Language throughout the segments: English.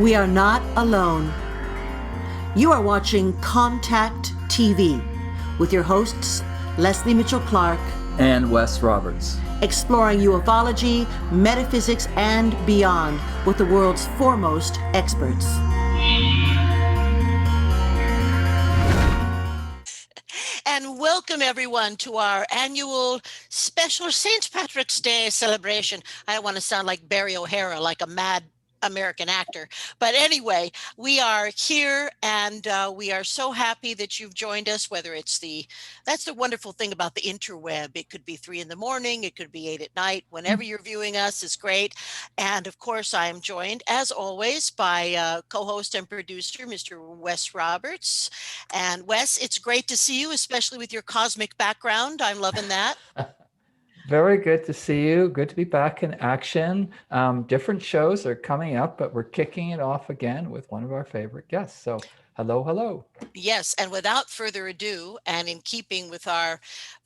We are not alone. You are watching Contact TV with your hosts, Lesley Mitchell-Clark and Wes Roberts, exploring ufology, metaphysics, and beyond with the world's foremost experts. And welcome everyone to our annual special St. Patrick's Day celebration. I don't want to sound like Barry O'Hara, like a mad American actor. But anyway, we are here and we are so happy that you've joined us, whether it's that's the wonderful thing about the interweb. It could be 3 a.m, it could be 8 p.m, whenever you're viewing us is great. And of course, I am joined as always by co-host and producer, Mr. Wes Roberts. And Wes, it's great to see you, especially with your cosmic background. I'm loving that. Very good to see you. Good to be back in action. Different shows are coming up, but we're kicking it off again with one of our favorite guests. So hello, hello. Yes, and without further ado, and in keeping with our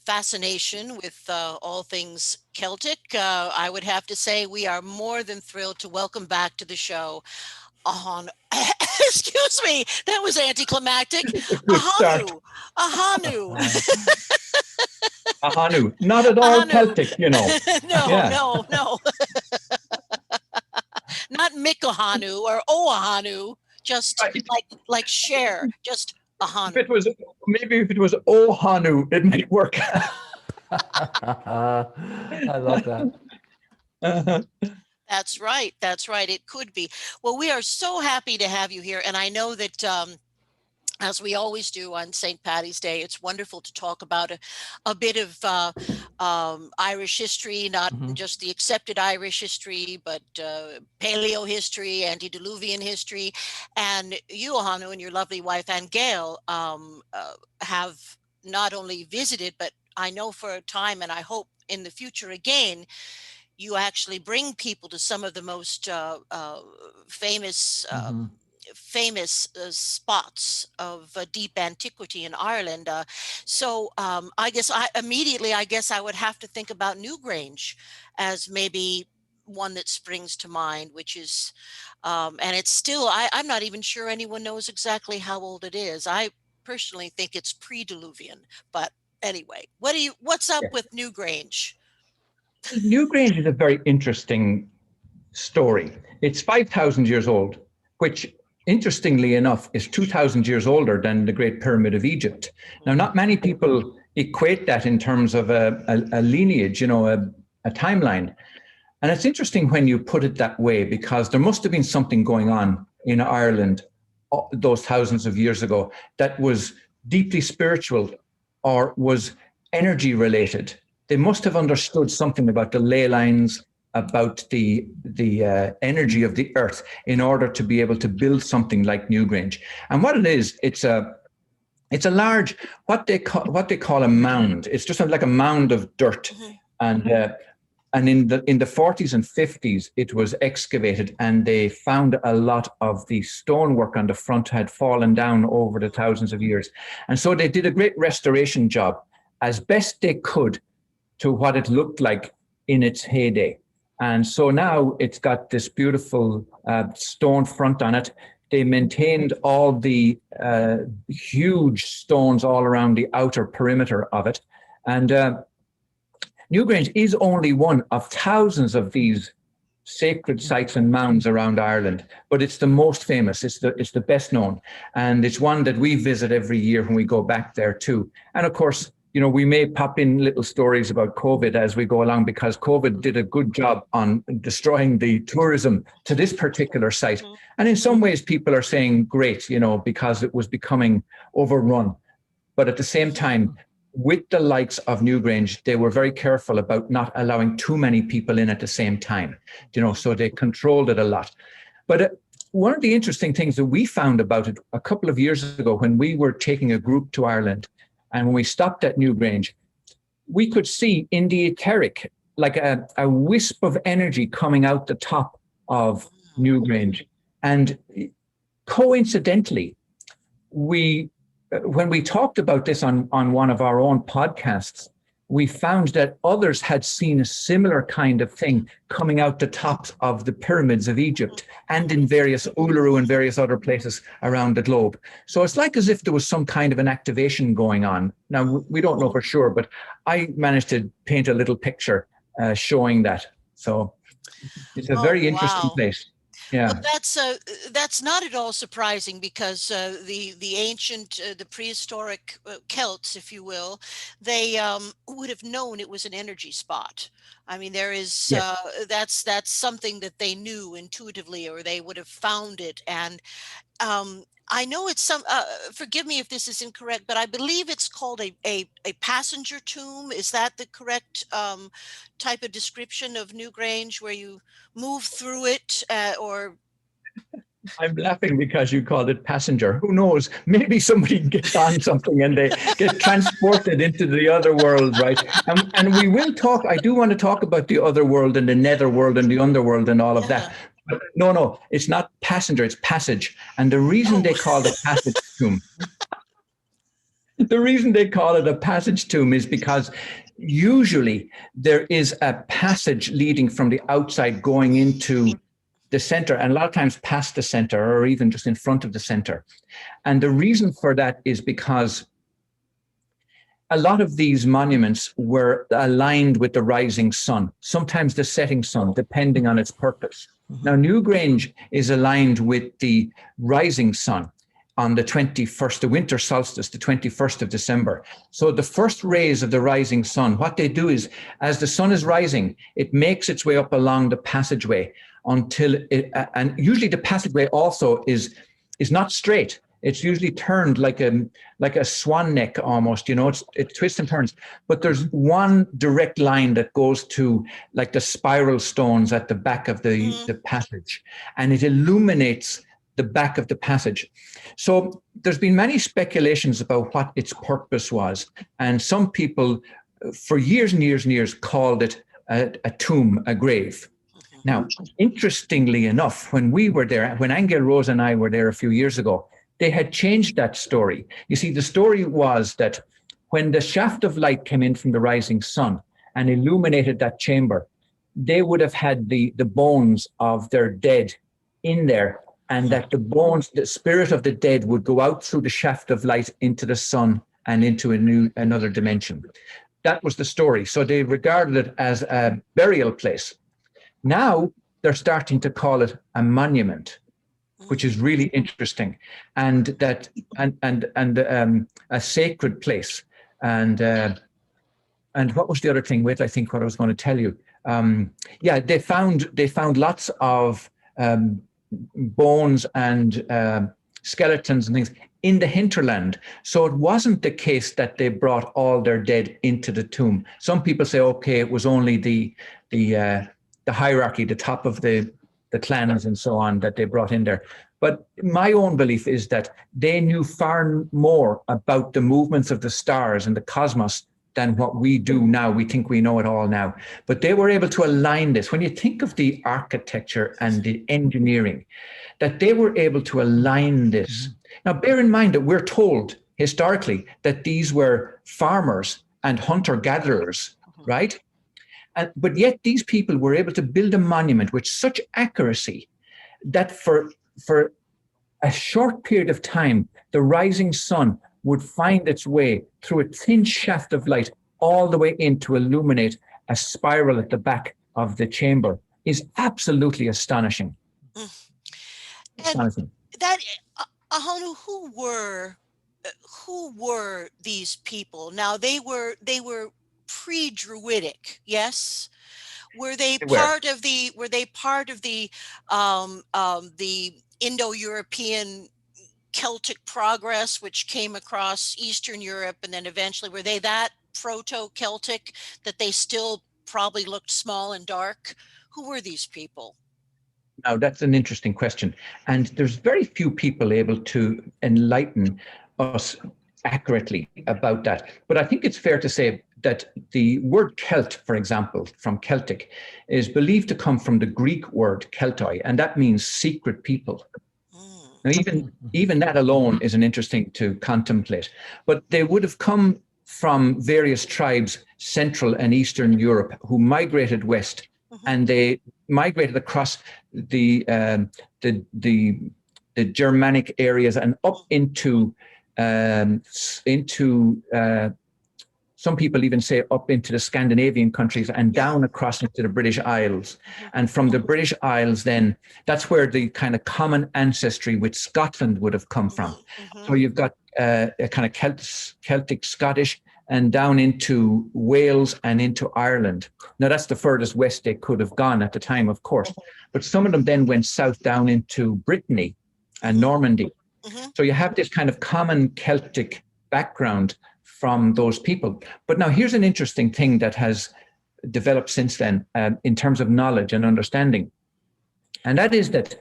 fascination with all things Celtic, I would have to say we are more than thrilled to welcome back to the show Ahonu. Excuse me, that was anticlimactic. Ahonu. Ahonu, not at all Ahonu. Celtic, you know. No. Not Ahonu or Ahonu, just like share, just Ahonu. If it was Ahonu, it might work. I love that. Uh-huh. That's right. It could be. Well, we are so happy to have you here. And I know that as we always do on St. Paddy's Day, it's wonderful to talk about a bit of Irish history, not just the accepted Irish history, but paleo history, antediluvian history. And you, Ahonu, and your lovely wife, Anne Gail, have not only visited, but I know for a time, and I hope in the future again, you actually bring people to some of the most famous spots of deep antiquity in Ireland. So I guess I would have to think about Newgrange as maybe one that springs to mind, which is, and it's still, I'm not even sure anyone knows exactly how old it is. I personally think it's pre-Diluvian, but anyway, what's up with Newgrange? Newgrange is a very interesting story. It's 5,000 years old, which interestingly enough is 2,000 years older than the Great Pyramid of Egypt. Now, not many people equate that in terms of a lineage, a timeline. And it's interesting when you put it that way, because there must have been something going on in Ireland those thousands of years ago that was deeply spiritual or was energy related. They must have understood something about the ley lines, about the energy of the earth in order to be able to build something like Newgrange. And what it is, it's a large, what they call a mound. It's just like a mound of dirt. And in the 40s and 50s, it was excavated, and they found a lot of the stonework on the front had fallen down over the thousands of years. And so they did a great restoration job as best they could to what it looked like in its heyday. And so now it's got this beautiful stone front on it. They maintained all the huge stones all around the outer perimeter of it. And Newgrange is only one of thousands of these sacred sites and mounds around Ireland, but it's the most famous. It's the best known. And it's one that we visit every year when we go back there too. And of course, we may pop in little stories about COVID as we go along, because COVID did a good job on destroying the tourism to this particular site. And in some ways, people are saying great, because it was becoming overrun. But at the same time, with the likes of Newgrange, they were very careful about not allowing too many people in at the same time, so they controlled it a lot. But one of the interesting things that we found about it a couple of years ago when we were taking a group to Ireland, and when we stopped at Newgrange, we could see in the etheric, like a wisp of energy coming out the top of Newgrange. And coincidentally, when we talked about this on one of our own podcasts, we found that others had seen a similar kind of thing coming out the tops of the pyramids of Egypt and in various Uluru and various other places around the globe. So it's like as if there was some kind of an activation going on. Now, we don't know for sure, but I managed to paint a little picture showing that. So it's a very interesting wow. place. Well, Yeah. that's not at all surprising because the ancient, the prehistoric Celts, if you will, they would have known it was an energy spot. I mean, there is Yes. that's something that they knew intuitively, or they would have found it. And I know it's some. Forgive me if this is incorrect, but I believe it's called a passenger tomb. Is that the correct type of description of Newgrange, where you move through it, or I'm laughing because you called it passenger. Who knows? Maybe somebody gets on something and they get transported into the other world, right? And we will talk. I do want to talk about the other world and the nether world and the underworld and all of yeah? that. But no, it's not passenger, it's passage. And the reason they Oh, call it passage tomb, the reason they call it a passage tomb is because usually there is a passage leading from the outside going into the center, and a lot of times past the center or even just in front of the center. And the reason for that is because a lot of these monuments were aligned with the rising sun, sometimes the setting sun, depending on its purpose. Now, Newgrange is aligned with the rising sun on the 21st, the winter solstice, the 21st of December. So the first rays of the rising sun, what they do is, as the sun is rising, it makes its way up along the passageway until it, and usually the passageway also is not straight. It's usually turned like a swan neck almost, it twists and turns. But there's one direct line that goes to like the spiral stones at the back of the passage, and it illuminates the back of the passage. So there's been many speculations about what its purpose was. And some people for years and years and years called it a tomb, a grave. Now, interestingly enough, when we were there, when Angel Rose and I were there a few years ago, they had changed that story. You see, the story was that when the shaft of light came in from the rising sun and illuminated that chamber, they would have had the bones of their dead in there, and that the bones, the spirit of the dead would go out through the shaft of light into the sun and into another dimension. That was the story. So they regarded it as a burial place. Now they're starting to call it a monument, which is really interesting, and that and a sacred place. And what was the other thing? Wait, I think what I was going to tell you. They found lots of bones and skeletons and things in the hinterland. So it wasn't the case that they brought all their dead into the tomb. Some people say, okay, it was only the hierarchy, the top of the clans and so on that they brought in there. But my own belief is that they knew far more about the movements of the stars and the cosmos than what we do now. We think we know it all now. But they were able to align this. When you think of the architecture and the engineering, that they were able to align this. Now, bear in mind that we're told historically that these were farmers and hunter-gatherers, right? But yet these people were able to build a monument with such accuracy that for a short period of time, the rising sun would find its way through a thin shaft of light all the way in to illuminate a spiral at the back of the chamber is absolutely astonishing. And that, Ahonu, who were these people? Now they were pre-Druidic, yes? Were they part of the Indo-European Celtic progress, which came across Eastern Europe, and then eventually were they that proto-Celtic that they still probably looked small and dark? Who were these people? Now, that's an interesting question. And there's very few people able to enlighten us accurately about that. But I think it's fair to say that the word Celt, for example, from Celtic, is believed to come from the Greek word Keltoi, and that means secret people. Now, even that alone is an interesting to contemplate. But they would have come from various tribes, Central and Eastern Europe, who migrated west, and they migrated across the Germanic areas and up into some people even say up into the Scandinavian countries and down across into the British Isles. And from the British Isles, then that's where the kind of common ancestry with Scotland would have come from. So you've got a kind of Celtic Scottish and down into Wales and into Ireland. Now that's the furthest west they could have gone at the time, of course. But some of them then went south down into Brittany and Normandy. So you have this kind of common Celtic background from those people. But now here's an interesting thing that has developed since then in terms of knowledge and understanding. And that is that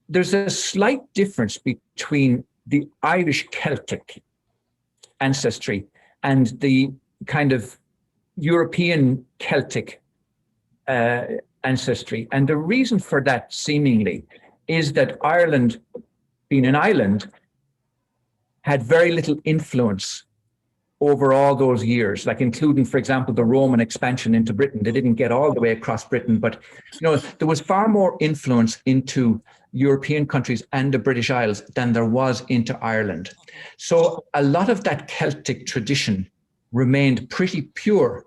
there's a slight difference between the Irish Celtic ancestry and the kind of European Celtic ancestry. And the reason for that seemingly is that Ireland, being an island, had very little influence over all those years, like including, for example, the Roman expansion into Britain. They didn't get all the way across Britain, but there was far more influence into European countries and the British Isles than there was into Ireland. So a lot of that Celtic tradition remained pretty pure,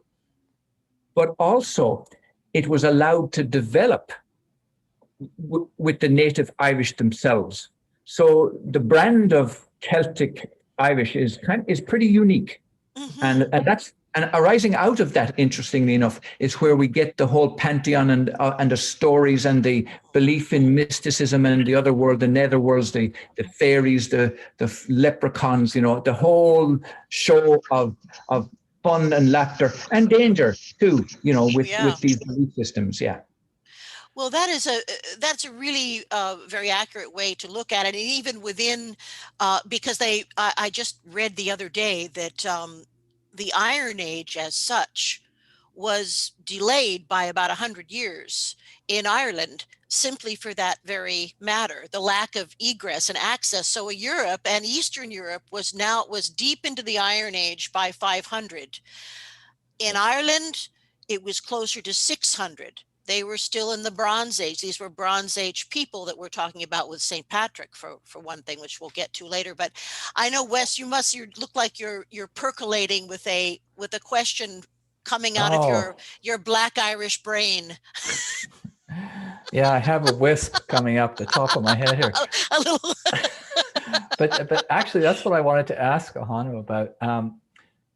but also it was allowed to develop with the native Irish themselves. So the brand of Celtic Irish is pretty unique. And arising out of that, interestingly enough, is where we get the whole pantheon and the stories and the belief in mysticism and the other world, the netherworlds, the fairies, the leprechauns, the whole show of fun and laughter and danger too, with these belief systems. Yeah. Well, that's a really very accurate way to look at it. And even within, because I just read the other day that the Iron Age as such was delayed by about 100 years in Ireland, simply for that very matter, the lack of egress and access. So Europe and Eastern Europe was deep into the Iron Age by 500. In Ireland, it was closer to 600. They were still in the Bronze Age. These were Bronze Age people that we're talking about with St. Patrick, for one thing, which we'll get to later. But I know, Wes, you look like you're percolating with a question coming out of your Black Irish brain. Yeah, I have a wisp coming up the top of my head here. A little. but actually, that's what I wanted to ask Ahonu about.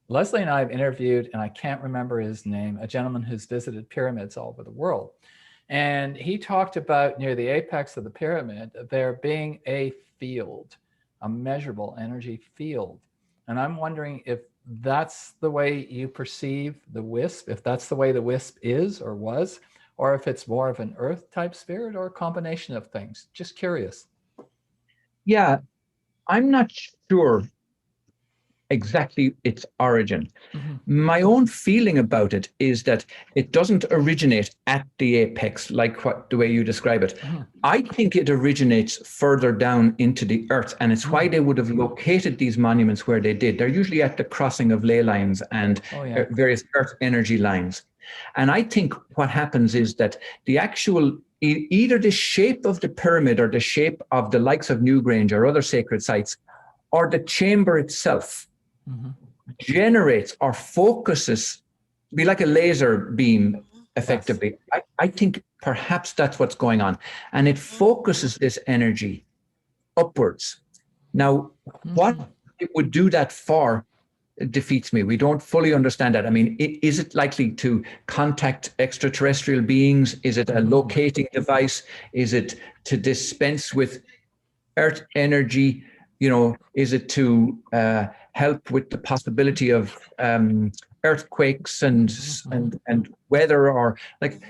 Lesley and I have interviewed, and I can't remember his name, a gentleman who's visited pyramids all over the world. And he talked about near the apex of the pyramid, there being a field, a measurable energy field. And I'm wondering if that's the way you perceive the wisp, if that's the way the wisp is or was, or if it's more of an earth type spirit or a combination of things. Just curious. Yeah, I'm not sure exactly its origin. My own feeling about it is that it doesn't originate at the apex like the way you describe it. I think it originates further down into the earth, and it's why they would have located these monuments where they did. They're usually at the crossing of ley lines and various earth energy lines. And I think what happens is that the actual either the shape of the pyramid or the shape of the likes of Newgrange or other sacred sites, or the chamber itself, generates or focuses, be like a laser beam, effectively. I think perhaps that's what's going on. And it focuses this energy upwards. Now, what it would do that for defeats me. We don't fully understand that. I mean, is it likely to contact extraterrestrial beings? Is it a locating device? Is it to dispense with earth energy? Is it to help with the possibility of earthquakes and weather, or like,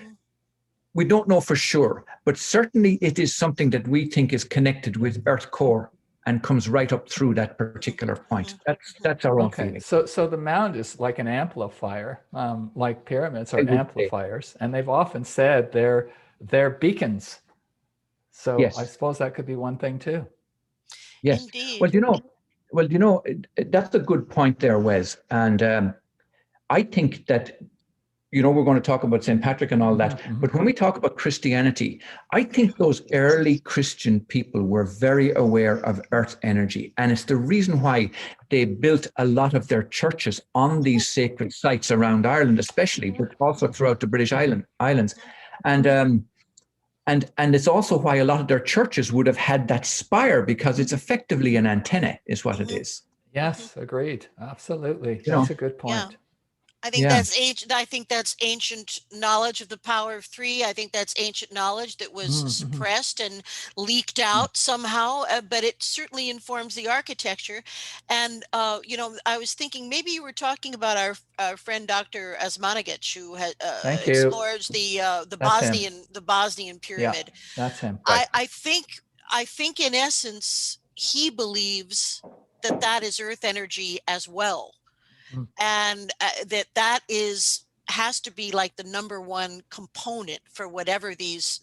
we don't know for sure, but certainly it is something that we think is connected with Earth core and comes right up through that particular point. That's our own feeling. So the mound is like an amplifier, like pyramids are amplifiers, and they've often said they're beacons. So yes. I suppose that could be one thing too. Yes. Indeed. Well, Well, that's a good point there, Wes. And I think that, we're going to talk about St. Patrick and all that. But when we talk about Christianity, I think those early Christian people were very aware of earth energy. And it's the reason why they built a lot of their churches on these sacred sites around Ireland, especially, but also throughout the British Islands. And it's also why a lot of their churches would have had that spire, because it's effectively an antenna, is what it is. Yes, agreed. Absolutely. That's a good point. I think that's ancient. I think that's ancient knowledge of the power of three. I think that's ancient knowledge that was suppressed and leaked out somehow, but it certainly informs the architecture. And I was thinking maybe you were talking about our friend Dr. Asmanagic, who Thank you. explores the Bosnian pyramid. Yeah, that's him. I think in essence he believes that is earth energy as well. And that has to be like the number one component for whatever these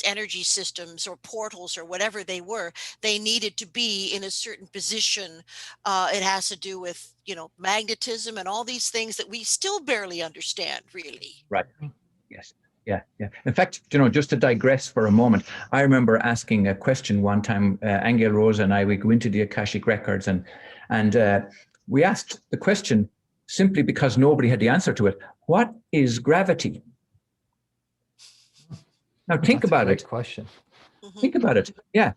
energy systems or portals or whatever they needed to be in a certain position. It has to do with magnetism and all these things that we still barely understand, really. Right. Yes. Yeah. In fact, just to digress for a moment, I remember asking a question one time. Angel Rosa and I, we go into the Akashic records, and we asked the question simply because nobody had the answer to it. What is gravity? Now think about it. Question. Think about it. Yeah.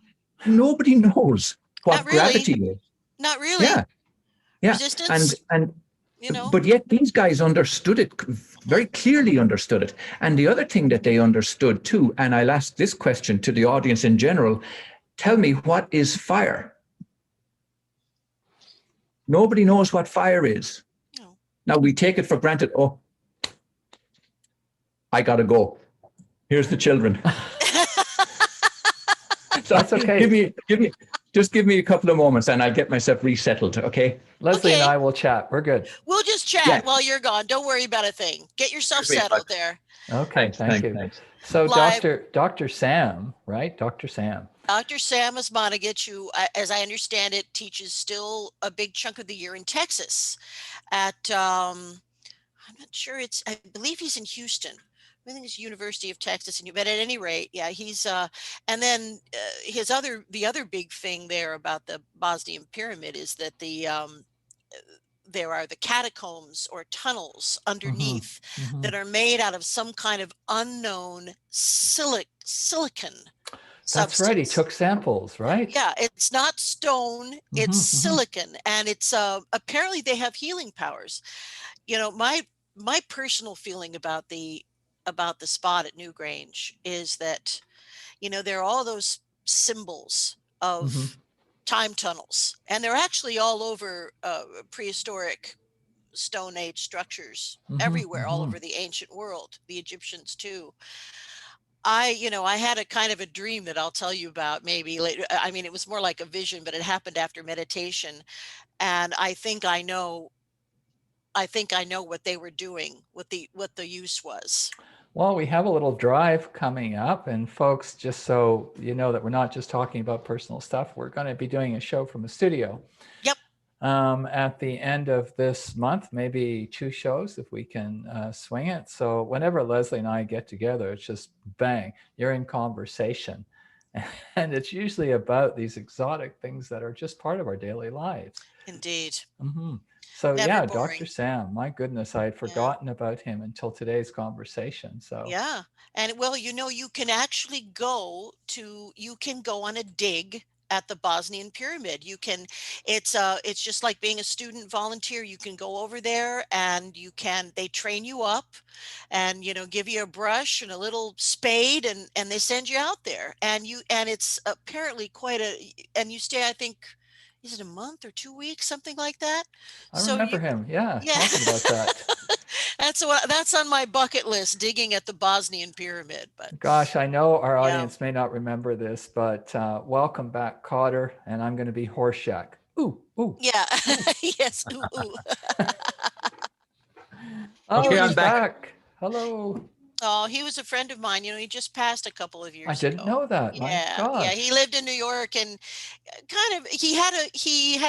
Nobody knows what gravity is. Not really. Yeah. Resistance. And but yet these guys understood it, very clearly understood it. And the other thing that they understood too, and I'll ask this question to the audience in general, tell me, what is fire? Nobody knows what fire is. No. Now we take it for granted. Oh, I gotta go. Here's the children. So that's okay. Give me a couple of moments and I'll get myself resettled, okay? Lesley and I will chat. We're good. We'll just chat while you're gone. Don't worry about a thing. Get yourself settled there. Okay, thank you. Thanks. So Dr. Sam, right? Dr. Sam. Dr. Sam Asmanagic, who, as I understand it, teaches still a big chunk of the year in Texas at, I'm not sure, I believe he's in Houston. I think it's University of Texas, but at any rate, yeah, he's and then the other big thing there about the Bosnian pyramid is that there are the catacombs or tunnels underneath that are made out of some kind of unknown silicon substance. That's right. He took samples, right? Yeah, it's not stone, it's silicon, and it's apparently they have healing powers. My personal feeling about the spot at Newgrange is that, there are all those symbols of time tunnels, and they're actually all over prehistoric Stone Age structures everywhere, all over the ancient world, the Egyptians too. I had a kind of a dream that I'll tell you about maybe later. I mean, it was more like a vision, but it happened after meditation. And I think I know what they were doing, what the use was. Well, we have a little drive coming up, and folks, just so you know that we're not just talking about personal stuff, we're going to be doing a show from the studio. Yep. At the end of this month, maybe 2 shows if we can swing it. So whenever Lesley and I get together, it's just bang, you're in conversation. And it's usually about these exotic things that are just part of our daily lives. Indeed. So never boring. Dr. Sam, my goodness, I had forgotten about him until today's conversation. So yeah. And well, you can actually go on a dig at the Bosnian pyramid. It's just like being a student volunteer. You can go over there and they train you up and, give you a brush and a little spade and they send you out there and it's apparently and you stay, I think, is it a month or 2 weeks, something like that? I remember him. Yeah. Talking about that. That's on my bucket list, digging at the Bosnian pyramid. But gosh, I know our audience may not remember this, but welcome back, Cotter, and I'm going to be Horseshack. Ooh. Yeah. Yes. Ooh. Oh, okay, I'm back. Hello. Oh, he was a friend of mine. He just passed a couple of I years didn't ago. know that. My Yeah, yeah. He gosh. lived in New York, and kind of he had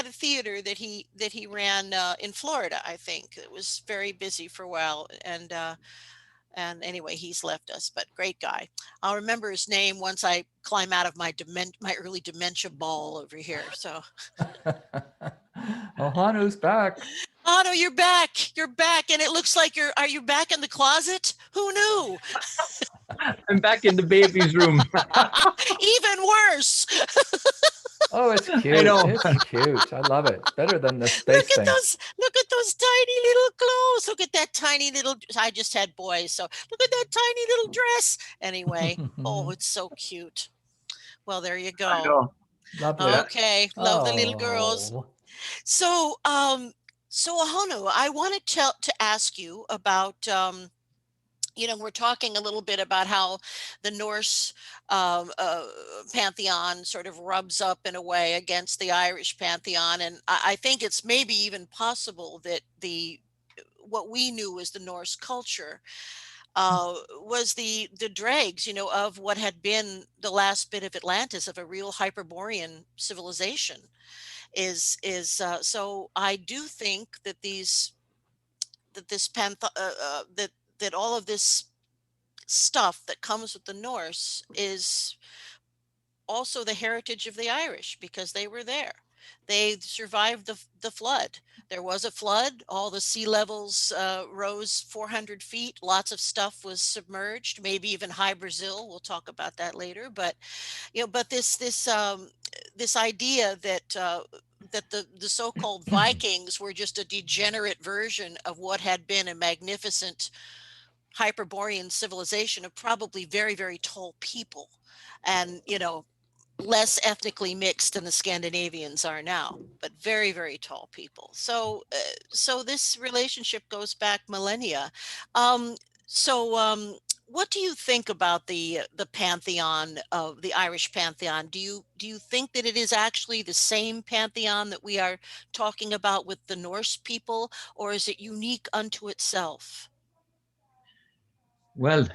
a theater that he ran in Florida. I think it was very busy for a while, and anyway, he's left us. But great guy. I'll remember his name once I climb out of my early dementia ball over here. So, Ahonu's back. Otto, you're back. You're back, and it looks like Are you back in the closet? Who knew? I'm back in the baby's room. Even worse. Oh, it's I cute. know. It's cute. I love it. Better than the space Look at thing. those tiny little clothes. Look at that tiny little I just had boys, so look at that tiny little dress. Anyway, oh, it's so cute. Well, there you I go. know. Lovely. Yeah. Okay, love the little girls. Oh. So, Ahonu, I wanted to ask you about we're talking a little bit about how the Norse pantheon sort of rubs up in a way against the Irish pantheon, and I think it's maybe even possible that the what we knew as the Norse culture was the dregs, of what had been the last bit of Atlantis, of a real Hyperborean civilization. So I do think that this that all of this stuff that comes with the Norse is also the heritage of the Irish because they were there. They survived the flood. There was a flood. All the sea levels rose 400 feet. Lots of stuff was submerged. Maybe even High Brazil. We'll talk about that later. But but this idea that the so-called Vikings were just a degenerate version of what had been a magnificent Hyperborean civilization of probably very, very tall people, and less ethnically mixed than the Scandinavians are now, but very, very tall people. So this relationship goes back millennia. Um, what do you think about the pantheon of the Irish pantheon? Do you think that it is actually the same pantheon that we are talking about with the Norse people, or is it unique unto itself? Well,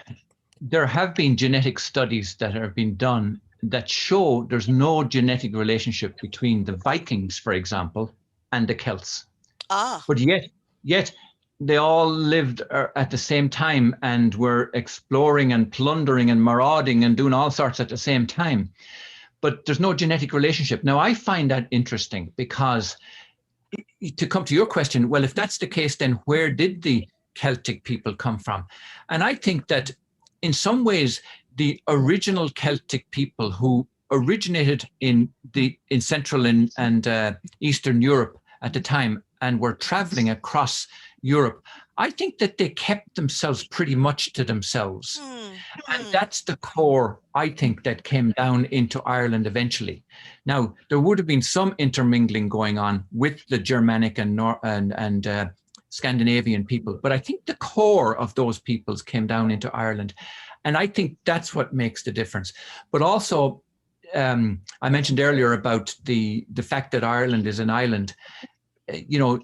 there have been genetic studies that have been done that show there's no genetic relationship between the Vikings, for example, and the Celts. Ah, But yet they all lived at the same time and were exploring and plundering and marauding and doing all sorts at the same time. But there's no genetic relationship. Now, I find that interesting because, to come to your question, well, if that's the case, then where did the Celtic people come from? And I think that in some ways, the original Celtic people who originated in Central and Eastern Europe at the time and were traveling across Europe, I think that they kept themselves pretty much to themselves. And that's the core, I think, that came down into Ireland eventually. Now, there would have been some intermingling going on with the Germanic and Scandinavian people, but I think the core of those peoples came down into Ireland. And I think that's what makes the difference. But also, I mentioned earlier about the fact that Ireland is an island,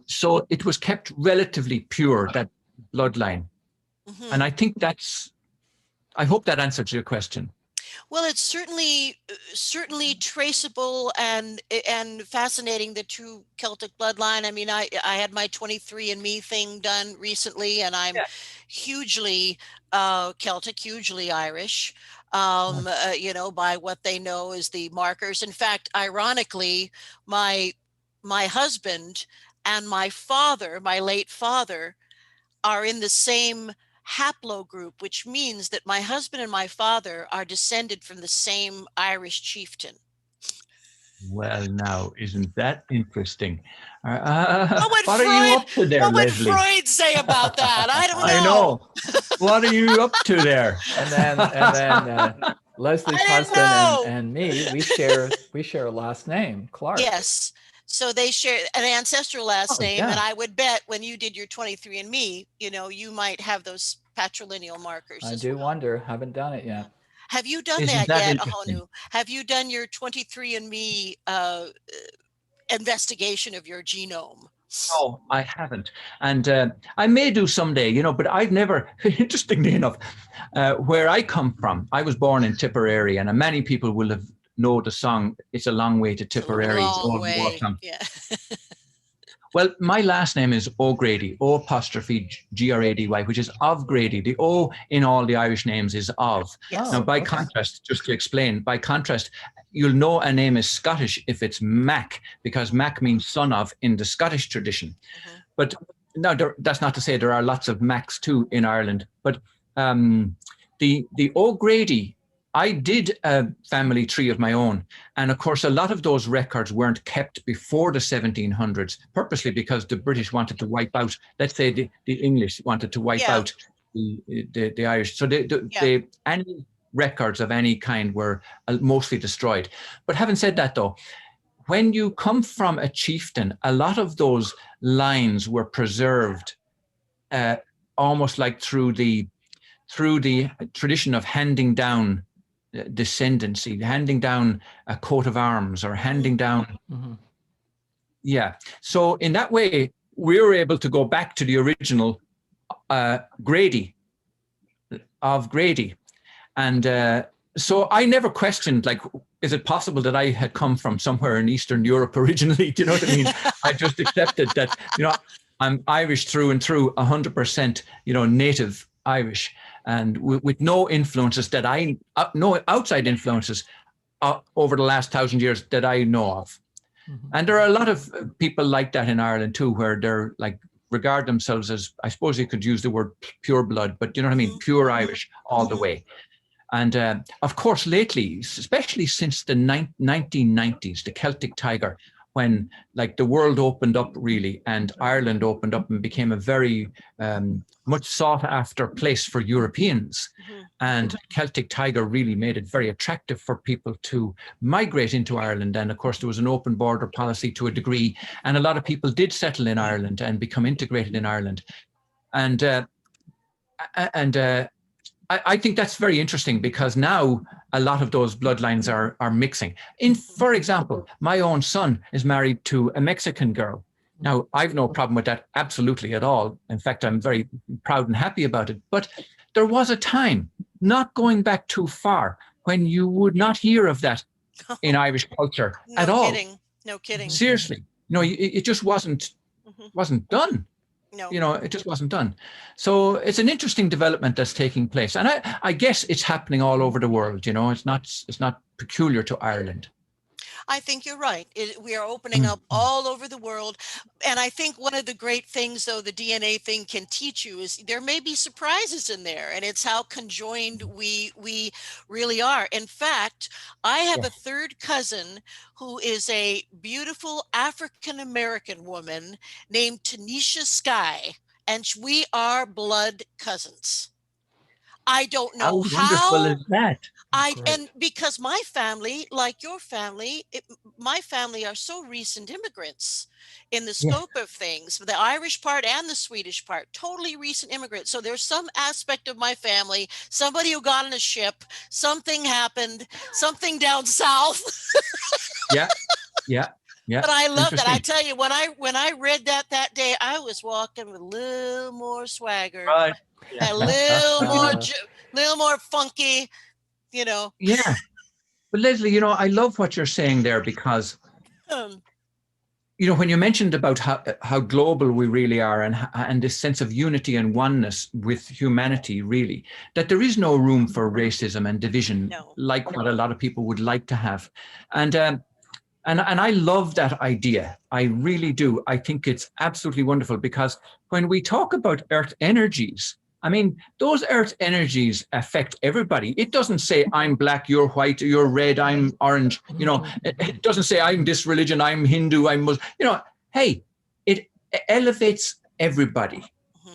so it was kept relatively pure, that bloodline. And I think I hope that answers your question. Well, it's certainly traceable and fascinating, the true Celtic bloodline. I mean, I had my 23andMe thing done recently, and I'm Yeah. hugely Celtic, hugely Irish. By what they know as the markers. In fact, ironically, my husband and my father, my late father, are in the same haplogroup, which means that my husband and my father are descended from the same Irish chieftain. Well, now, isn't that interesting? What would What are you Freud up to there, what would Lesley? Freud say about that? I don't I know. know. What are you up to there? And then Leslie's I didn't husband know. and me, we share a last name, Clark. Yes. So they share an ancestral last Oh, name, and yeah. I would bet when you did your 23andMe, you might have those patrilineal markers I as do well. wonder. Haven't done it Yeah. yet. Have you done isn't that that yet, interesting? Ahonu? Have you done your 23andMe investigation of your genome? No, I haven't. And I may do someday, you know, but I've never, interestingly enough, where I come from, I was born in Tipperary, and many people will have know the song, It's a Long Way to Tipperary. It's Long old war way. song. Yeah. Well, my last name is O'Grady, O apostrophe Grady, which is of Grady. The O in all the Irish names is of. Yes. Now, by okay. contrast, just to explain, by contrast, you'll know a name is Scottish if it's Mac, because Mac means son of in the Scottish tradition. Mhm. But no, that's not to say there are lots of Macs too in Ireland. But the O'Grady, I did a family tree of my own. And of course, a lot of those records weren't kept before the 1700s, purposely because the British wanted to wipe out, let's say the English wanted to wipe Yeah. out the Irish. So Yeah. any records of any kind were mostly destroyed. But having said that, though, when you come from a chieftain, a lot of those lines were preserved almost like through the tradition of handing down descendancy, handing down a coat of arms or handing down. Mm-hmm. Yeah. So in that way, we were able to go back to the original Grady of Grady. And so I never questioned, like, is it possible that I had come from somewhere in Eastern Europe originally? Do you know what I mean? I just accepted that, you know, I'm Irish through and through, 100%, you know, native Irish, and with no influences that no outside influences over the last 1,000 years that I know of. Mm-hmm. And there are a lot of people like that in Ireland too, where they're like, regard themselves as, I suppose you could use the word pure blood, but you know what I mean? Pure Irish all the way. And of course, lately, especially since the 1990s, the Celtic Tiger, when like the world opened up really, and Ireland opened up and became a very much sought after place for Europeans. Mhm. And Celtic Tiger really made it very attractive for people to migrate into Ireland. And of course, there was an open border policy to a degree, and a lot of people did settle in Ireland and become integrated in Ireland. And I think that's very interesting, because now a lot of those bloodlines are mixing. For example, my own son is married to a Mexican girl. Now, I've no problem with that absolutely at all. In fact, I'm very proud and happy about it. But there was a time, not going back too far, when you would not hear of that in Irish culture at all. No kidding. Seriously, no, it just wasn't done. No. You know, it just wasn't done. So it's an interesting development that's taking place, and I guess it's happening all over the world. You know, it's not peculiar to Ireland. I think you're right. We are opening up all over the world. And I think one of the great things, though, the DNA thing can teach you is there may be surprises in there, and it's how conjoined we really are. In fact, I have a third cousin who is a beautiful African-American woman named Tanisha Sky, and we are blood cousins. I don't know How wonderful how. is that? And because my family, like your family, my family are so recent immigrants in the scope of things, the Irish part and the Swedish part, totally recent immigrants. So there's some aspect of my family, somebody who got on a ship, something happened, something down south. Yeah. But I love that. I tell you, when I read that day, I was walking with a little more swagger, Right. a little more funky. You know. Yeah. But Lesley, you know, I love what you're saying there, because, you know, when you mentioned about how global we really are, and this sense of unity and oneness with humanity, really, that there is no room for racism and division, like what a lot of people would like to have. And I love that idea. I really do. I think it's absolutely wonderful, because when we talk about earth energies, I mean, those earth energies affect everybody. It doesn't say I'm black, you're white, you're red, I'm orange. You know, it doesn't say I'm this religion, I'm Hindu, I'm Muslim. You know, hey, it elevates everybody.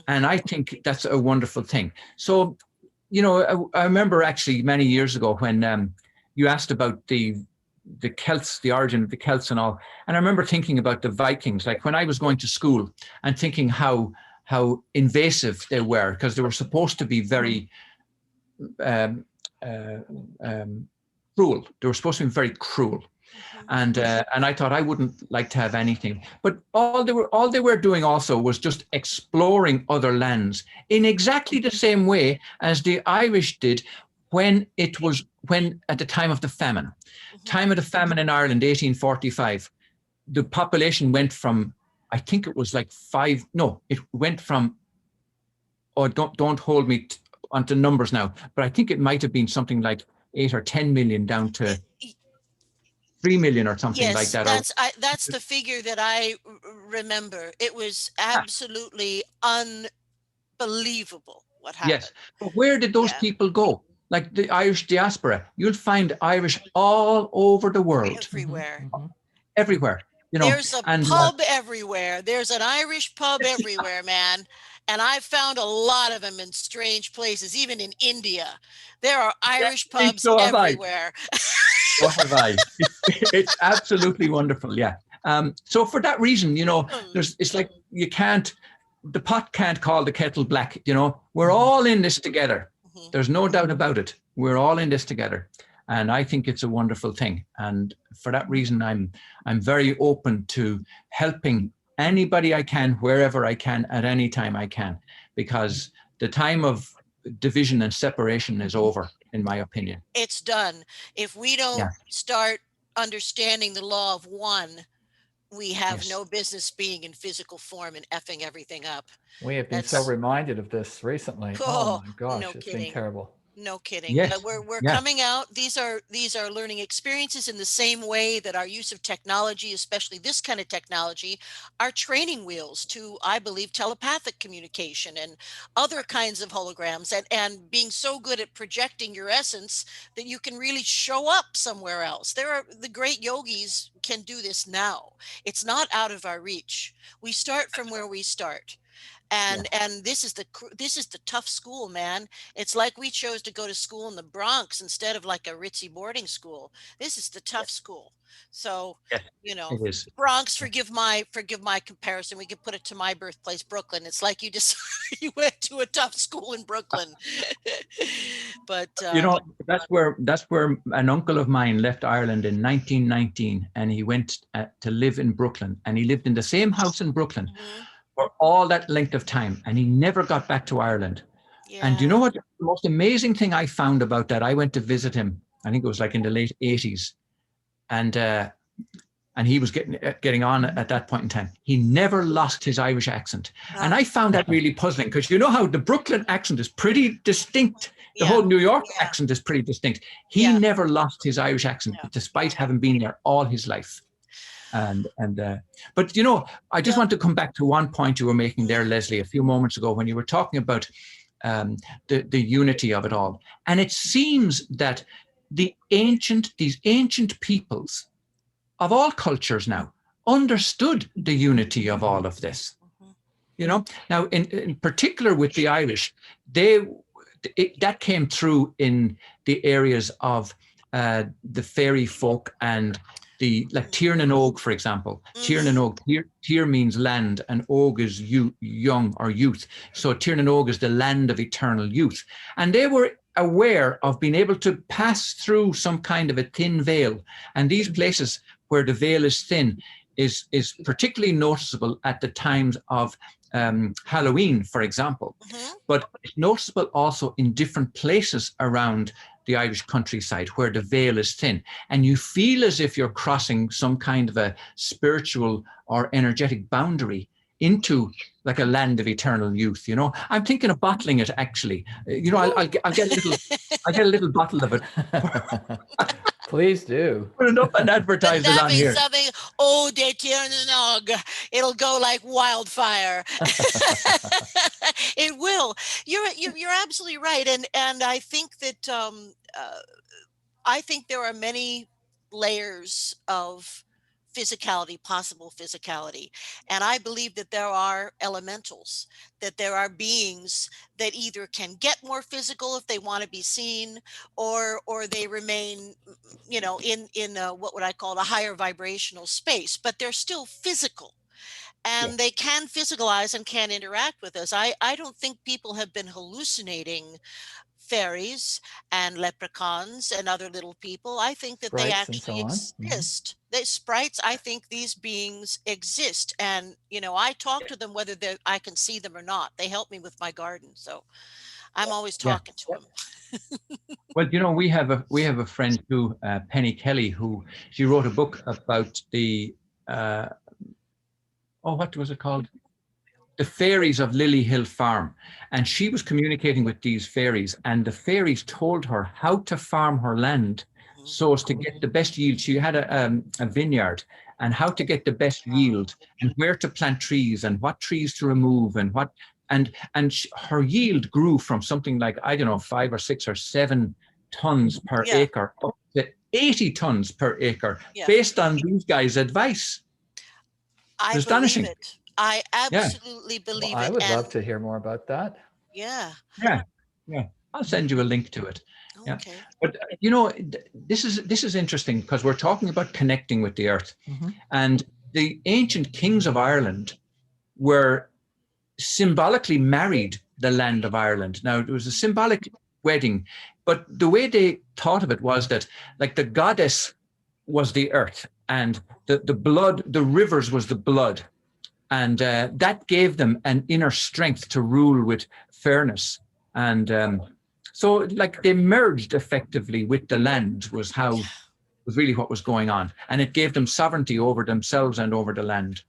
And I think that's a wonderful thing. So, you know, I remember actually many years ago when you asked about the Celts, the origin of the Celts and all. And I remember thinking about the Vikings, like when I was going to school, and thinking how invasive they were, because they were supposed to be very cruel. They were supposed to be very cruel. And I thought I wouldn't like to have anything. But all they were doing also was just exploring other lands in exactly the same way as the Irish did when at the time of the famine. Time of the famine in Ireland, 1845, the population went from, I think it was like it went from, oh, don't hold me onto numbers now, but I think it might have been something like 8 or 10 million down to 3 million or something like that. That's the figure that I remember. It was absolutely unbelievable what happened. Yes, but where did those people go? Like the Irish diaspora, you'll find Irish all over the world. Everywhere. Everywhere. There's a pub everywhere. There's an Irish pub everywhere, man. And I've found a lot of them in strange places, even in India. There are Irish pubs everywhere. So have I. It's absolutely wonderful. Yeah. So for that reason, it's like the pot can't call the kettle black. We're all in this together. There's no doubt about it. We're all in this together. And I think it's a wonderful thing. And for that reason, I'm very open to helping anybody I can, wherever I can, at any time I can, because the time of division and separation is over, in my opinion. It's done. If we don't start understanding the law of one, we have no business being in physical form and effing everything up. We have been so reminded of this recently. Oh my gosh, it's been terrible. No kidding. Yes. But we're coming out. These are learning experiences in the same way that our use of technology, especially this kind of technology, are training wheels to, I believe, telepathic communication and other kinds of holograms, and being so good at projecting your essence that you can really show up somewhere else. The great yogis can do this now. It's not out of our reach. We start from where we start. And this is the tough school, man. It's like we chose to go to school in the Bronx instead of like a ritzy boarding school. This is the tough school. So, Bronx, forgive my comparison. We could put it to my birthplace, Brooklyn. It's like you went to a tough school in Brooklyn. But that's where an uncle of mine left Ireland in 1919, and he went to live in Brooklyn, and he lived in the same house in Brooklyn for all that length of time, and he never got back to Ireland. And do you know what? The most amazing thing I found about that, I went to visit him, I think it was like in the late 80s, and he was getting on at that point in time. He never lost his Irish accent. And I found that really puzzling, because you know how the Brooklyn accent is pretty distinct. The whole New York accent is pretty distinct. He never lost his Irish accent, despite having been there all his life. But I just want to come back to one point you were making there, Lesley, a few moments ago, when you were talking about the unity of it all. And it seems that these ancient peoples of all cultures now understood the unity of all of this. Now in particular with the Irish, that came through in the areas of the fairy folk and like Tír na Og, for example. Tír na Og, Tír means land, and Og is young or youth. So Tír na Og is the land of eternal youth. And they were aware of being able to pass through some kind of a thin veil. And these places where the veil is thin is particularly noticeable at the times of Halloween, for example. But it's noticeable also in different places around the Irish countryside where the veil is thin, and you feel as if you're crossing some kind of a spiritual or energetic boundary into like a land of eternal youth. I'm thinking of bottling it, actually. I'll get a little bottle of it. Please do. Put it up and advertise it on here. Something, oh, de Tír na Og. It'll go like wildfire. It will. You're absolutely right, and I think that I think there are many layers of possible physicality, and I believe that there are elementals, that there are beings that either can get more physical if they want to be seen, or they remain in what would I call a higher vibrational space, but they're still physical, and they can physicalize and can interact with us. I don't think people have been hallucinating fairies and leprechauns and other little people. I think that they Sprites and actually so on. exist. They sprites, I think these beings exist. And, you know, I talk to them whether I can see them or not. They help me with my garden. So I'm always Yeah. talking to them. Well, you know, we have a friend who, Penny Kelly, who she wrote a book about the what was it called? The Fairies of Lily Hill Farm. And she was communicating with these fairies, and the fairies told her how to farm her land so as to get the best yield. She had a vineyard, and how to get the best yield, and where to plant trees, and what trees to remove, and what her yield grew from something like, I don't know, 5 or 6 or 7 tons per Yeah. acre up to 80 tons per acre, Yeah. based on these guys' advice. I Astonishing. believe it. I Yeah. absolutely believe Well, I it. would And love to hear more about that. yeah. Yeah. I'll send you a link to it. Yeah. Okay. But you know, this is interesting because we're talking about connecting with the earth. And the ancient kings of Ireland were symbolically married the land of Ireland. Now, it was a symbolic wedding, but the way they thought of it was that, like, the goddess was the earth, and the blood, the rivers was the blood. And that gave them an inner strength to rule with fairness. And so, like, they merged effectively with the land was really what was going on. And it gave them sovereignty over themselves and over the land.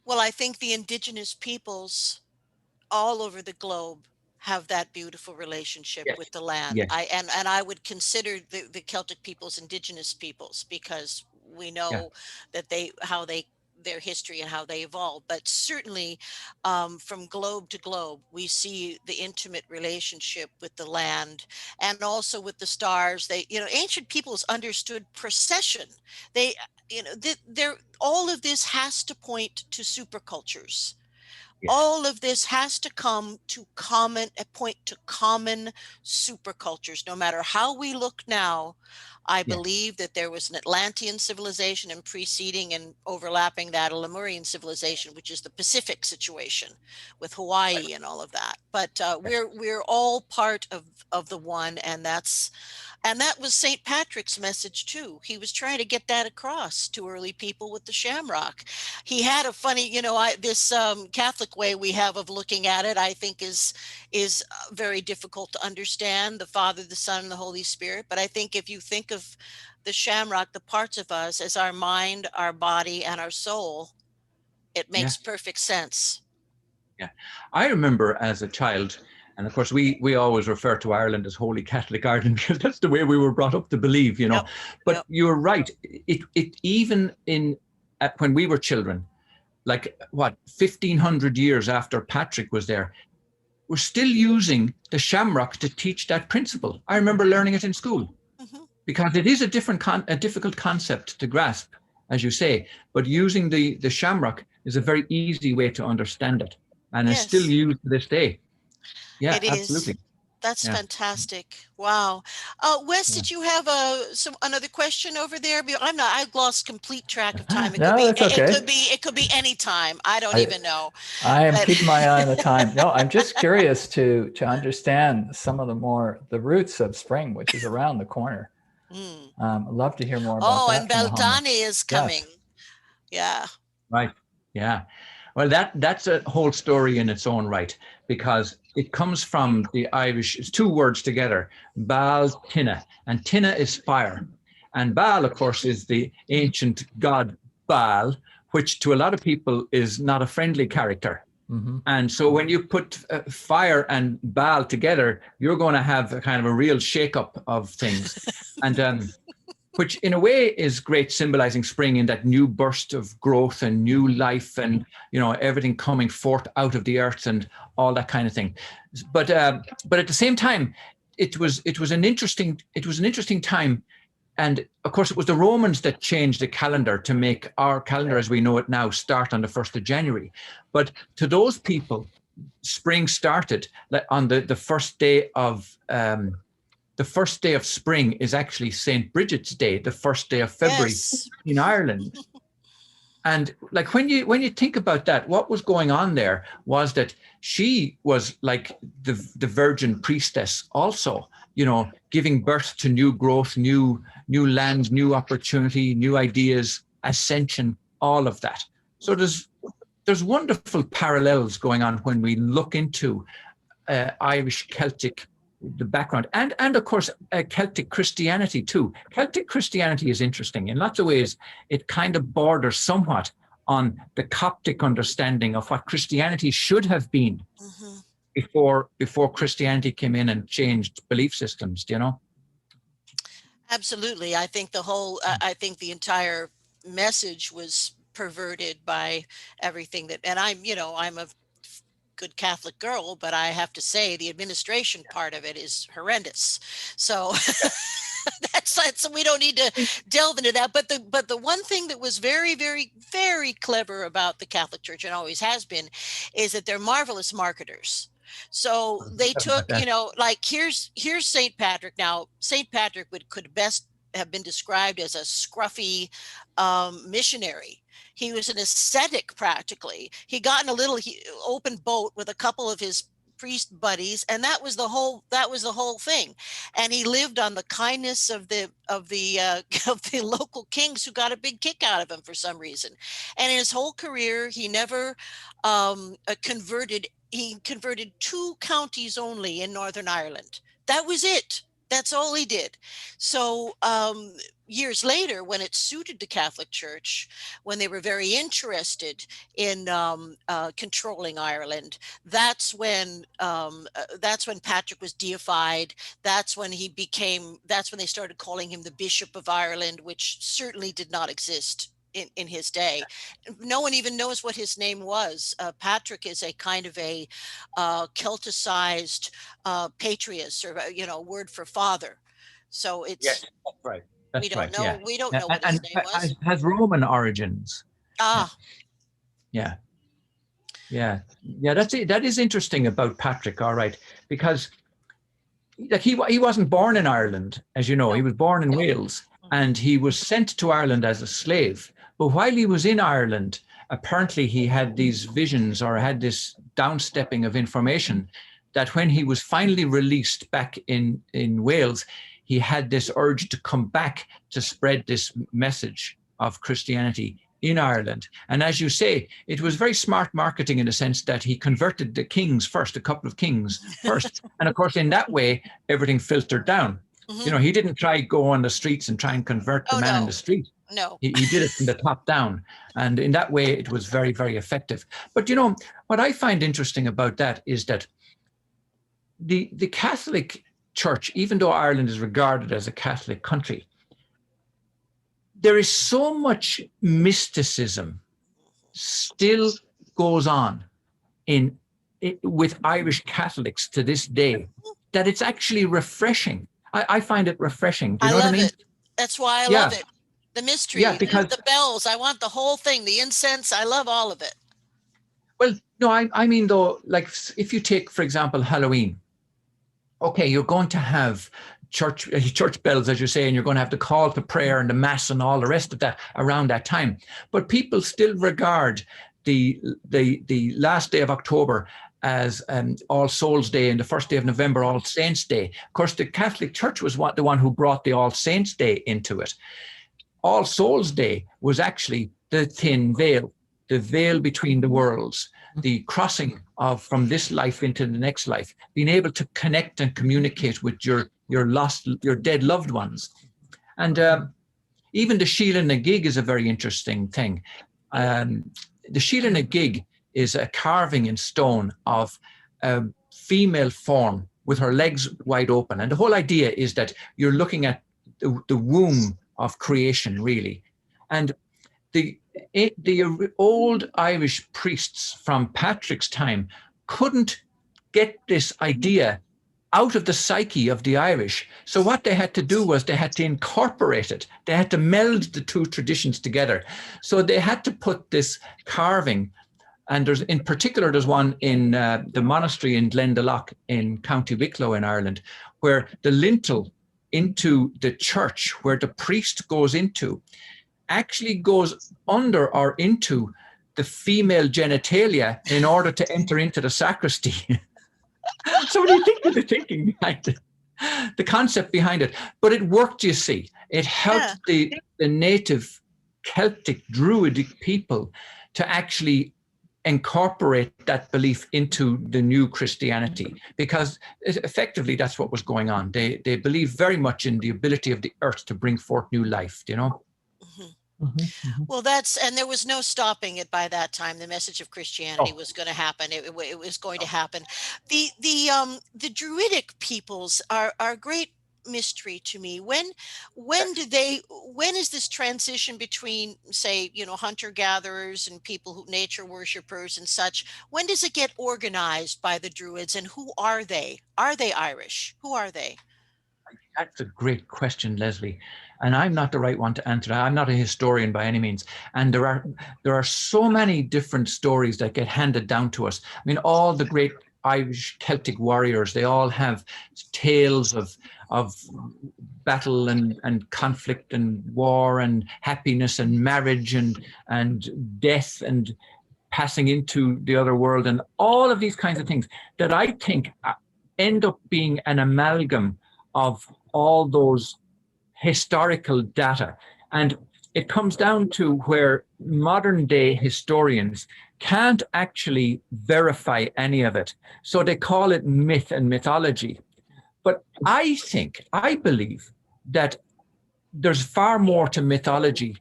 Well, I think the indigenous peoples all over the globe have that beautiful relationship Yes. with the land. Yes. And I would consider the Celtic peoples indigenous peoples, because we know that their history and how they evolved. But certainly, from globe to globe, we see the intimate relationship with the land and also with the stars. They, you know, ancient peoples understood precession. They, you know, they're all of this has to point to supercultures. Yes. All of this has to come to point to common supercultures. No matter how we look now, I believe that there was an Atlantean civilization and preceding and overlapping that a Lemurian civilization, which is the Pacific situation with Hawaii and all of that. But we're all part of the one, and that was St. Patrick's message too. He was trying to get that across to early people with the shamrock. He had a funny, you know, this Catholic way we have of looking at it, I think is very difficult to understand, the Father, the Son, and the Holy Spirit. But I think if you think of the shamrock, the parts of us, as our mind, our body, and our soul, it makes perfect sense. Yeah. I remember as a child, and of course we always refer to Ireland as Holy Catholic Ireland because that's the way we were brought up to believe, you know. But you're right. It even when we were children, like 1,500 years after Patrick was there, we're still using the shamrock to teach that principle. I remember learning it in school because it is a difficult concept to grasp, as you say. But using the shamrock is a very easy way to understand it, and it's still used to this day. Yeah, It is. absolutely. That's fantastic. Wow. Wes, did you have another question over there? I've lost complete track of time. No, that's okay. It could be any time. I don't even know. I am keeping my eye on the time. No, I'm just curious to understand some of the roots of spring, which is around the corner. I'd love to hear more about that. And Beldani is coming. Yes. Yeah. Right. Yeah. Well, that's a whole story in its own right, because it comes from the Irish. It's 2 words together, Baal Tinna, and Tinna is fire. And Baal, of course, is the ancient god Baal, which to a lot of people is not a friendly character. And so when you put fire and Baal together, you're going to have a kind of a real shakeup of things. And which in a way is great, symbolizing spring in that new burst of growth and new life and, you know, everything coming forth out of the earth and all that kind of thing. But at the same time, it was an interesting time. And of course, it was the Romans that changed the calendar to make our calendar as we know it now start on the 1st of January. But to those people, spring started on the first day of the first day of spring is actually St. Bridget's Day, the first day of February in Ireland. And like when you think about that, what was going on there was that she was like the virgin priestess also, you know, giving birth to new growth, new lands, new opportunity, new ideas, ascension, all of that. So there's wonderful parallels going on when we look into Irish Celtic, the background, and of course Celtic Christianity too. Celtic Christianity is interesting in lots of ways. It kind of borders somewhat on the Coptic understanding of what Christianity should have been before Christianity came in and changed belief systems. You know. Absolutely. I think I think the entire message was perverted by everything that, and I'm a good Catholic girl, but I have to say the administration part of it is horrendous. So that's we don't need to delve into that. But the one thing that was very, very, very clever about the Catholic Church, and always has been, is that they're marvelous marketers. So they took, like here's St. Patrick. Now, St. Patrick could best have been described as a scruffy missionary. He was an ascetic practically. He got in a little open boat with a couple of his priest buddies, and that was the whole thing. And he lived on the kindness of the of the local kings, who got a big kick out of him for some reason. And in his whole career, he never converted. He converted 2 counties only in Northern Ireland. That was it. That's all he did. So years later, when it suited the Catholic Church, when they were very interested in controlling Ireland, that's when Patrick was deified. That's when they started calling him the Bishop of Ireland, which certainly did not exist in his day. No one even knows what his name was. Patrick is a kind of a Celticized patrius, or word for father. So it's that's right. That's we don't right. know. Yeah. We don't know what his name was. Has Roman origins. Ah, Yeah. That is interesting about Patrick. All right, because like he wasn't born in Ireland, as you know. He was born in Wales, and he was sent to Ireland as a slave. But while he was in Ireland, apparently he had these visions, or had this downstepping of information, that when he was finally released back in Wales, he had this urge to come back to spread this message of Christianity in Ireland. And as you say, it was very smart marketing in the sense that he converted the kings first, a couple of kings first. And of course, in that way, everything filtered down. He didn't try to go on the streets and try and convert the man in the street. No. He did it from the top down. And in that way, it was very, very effective. But, what I find interesting about that is that the Catholic Church, even though Ireland is regarded as a Catholic country, there is so much mysticism still goes on with Irish Catholics to this day, that it's actually refreshing. I find it refreshing. Do you know what I mean? It. That's why I love it. The mystery, because the bells. I want the whole thing, the incense. I love all of it. Well, no, I mean, though, like if you take, for example, Halloween, okay, you're going to have church bells, as you say, and you're going to have the call to prayer and the mass and all the rest of that around that time. But people still regard the last day of October as All Souls Day, and the first day of November, All Saints Day. Of course, the Catholic Church was the one who brought the All Saints Day into it. All Souls Day was actually the thin veil, the veil between the worlds, the crossing from this life into the next life, being able to connect and communicate with your dead loved ones. And even the Sheila na Gig is a very interesting thing. The Sheila na Gig is a carving in stone of a female form with her legs wide open. And the whole idea is that you're looking at the womb of creation, really. And the old Irish priests from Patrick's time couldn't get this idea out of the psyche of the Irish. So what they had to do was they had to incorporate it. They had to meld the two traditions together. So they had to put this carving, and there's one in the monastery in Glendalough in County Wicklow in Ireland, where the lintel into the church where the priest goes into actually goes under or into the female genitalia in order to enter into the sacristy. So when you think of the thinking behind it, the concept behind it, but it worked, you see. It helped the native Celtic Druidic people to actually incorporate that belief into the new Christianity, because effectively that's what was going on. They believe very much in the ability of the earth to bring forth new life, you know. Well, and there was no stopping it by that time. The message of Christianity was going to happen. It was going to happen. The Druidic peoples are a great mystery to me. When is this transition between, say, hunter gatherers and people who nature worshipers and such? When does it get organized by the Druids, and who are they? Are they Irish? Who are they? That's a great question, Lesley. And I'm not the right one to answer that. I'm not a historian by any means. And there are so many different stories that get handed down to us. I mean, all the great Irish Celtic warriors, they all have tales of battle and conflict and war and happiness and marriage and death and passing into the other world and all of these kinds of things that I think end up being an amalgam of all those historical data. And it comes down to where modern day historians can't actually verify any of it. So they call it myth and mythology. But I believe that there's far more to mythology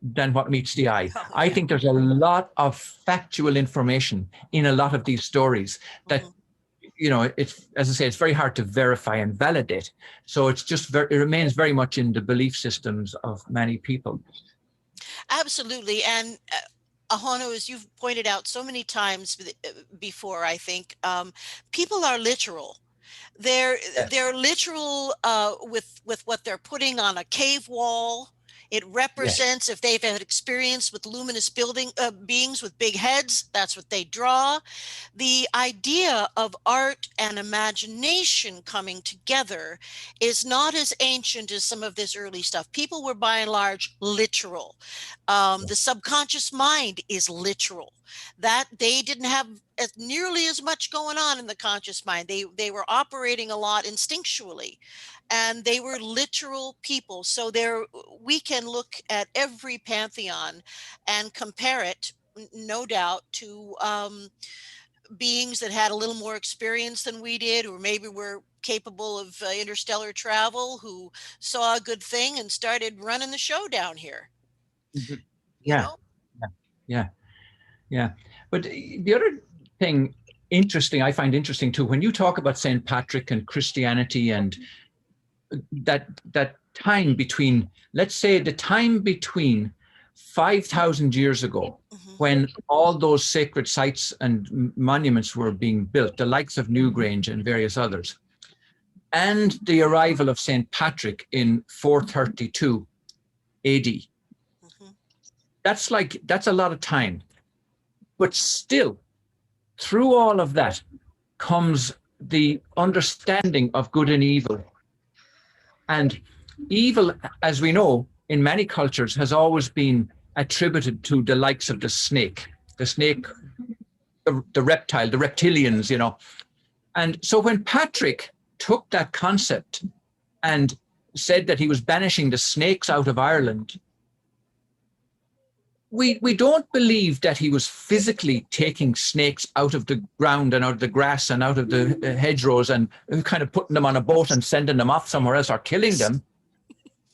than what meets the eye. I think there's a lot of factual information in a lot of these stories that it's, as I say, it's very hard to verify and validate. So it's just it remains very much in the belief systems of many people. Absolutely. And Ahonu, as you've pointed out so many times before, I think people are literal. They're literal with what they're putting on a cave wall. It represents, if they've had experience with luminous beings with big heads, that's what they draw. The idea of art and imagination coming together is not as ancient as some of this early stuff. People were by and large literal. The subconscious mind is literal. That they didn't have nearly as much going on in the conscious mind. They were operating a lot instinctually, and they were literal people. So we can look at every pantheon and compare it, no doubt, to beings that had a little more experience than we did, or maybe were capable of interstellar travel, who saw a good thing and started running the show down here. Yeah. But the other thing I find interesting too, when you talk about St. Patrick and Christianity and that time between, let's say the time between 5,000 years ago, when all those sacred sites and monuments were being built, the likes of Newgrange and various others, and the arrival of St. Patrick in 432 AD. That's a lot of time. But still, through all of that comes the understanding of good and evil. And evil, as we know, in many cultures has always been attributed to the likes of the snake, the reptile, the reptilians, And so when Patrick took that concept and said that he was banishing the snakes out of Ireland, we don't believe that he was physically taking snakes out of the ground and out of the grass and out of the hedgerows and kind of putting them on a boat and sending them off somewhere else or killing them.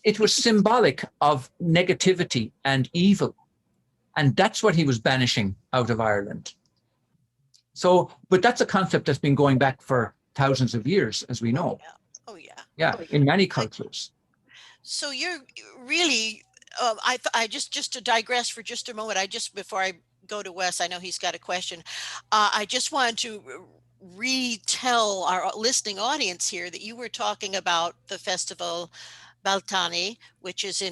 It was symbolic of negativity and evil. And that's what he was banishing out of Ireland. So, but that's a concept that's been going back for thousands of years, as we know. Yeah, in many cultures. So you're really... I just to digress for just a moment, before I go to Wes, I know he's got a question. I just wanted to retell our listening audience here that you were talking about the festival Baltani, which is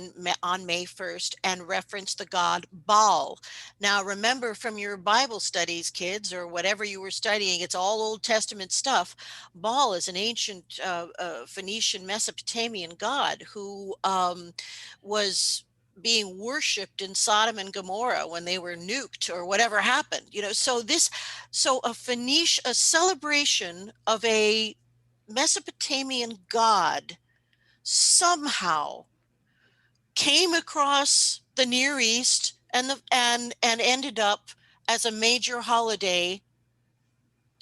on May 1st, and reference the god Baal. Now, remember from your Bible studies, kids, or whatever you were studying, it's all Old Testament stuff. Baal is an ancient Phoenician Mesopotamian god who was being worshipped in Sodom and Gomorrah when they were nuked or whatever happened, so a celebration of a Mesopotamian god somehow came across the Near East and ended up as a major holiday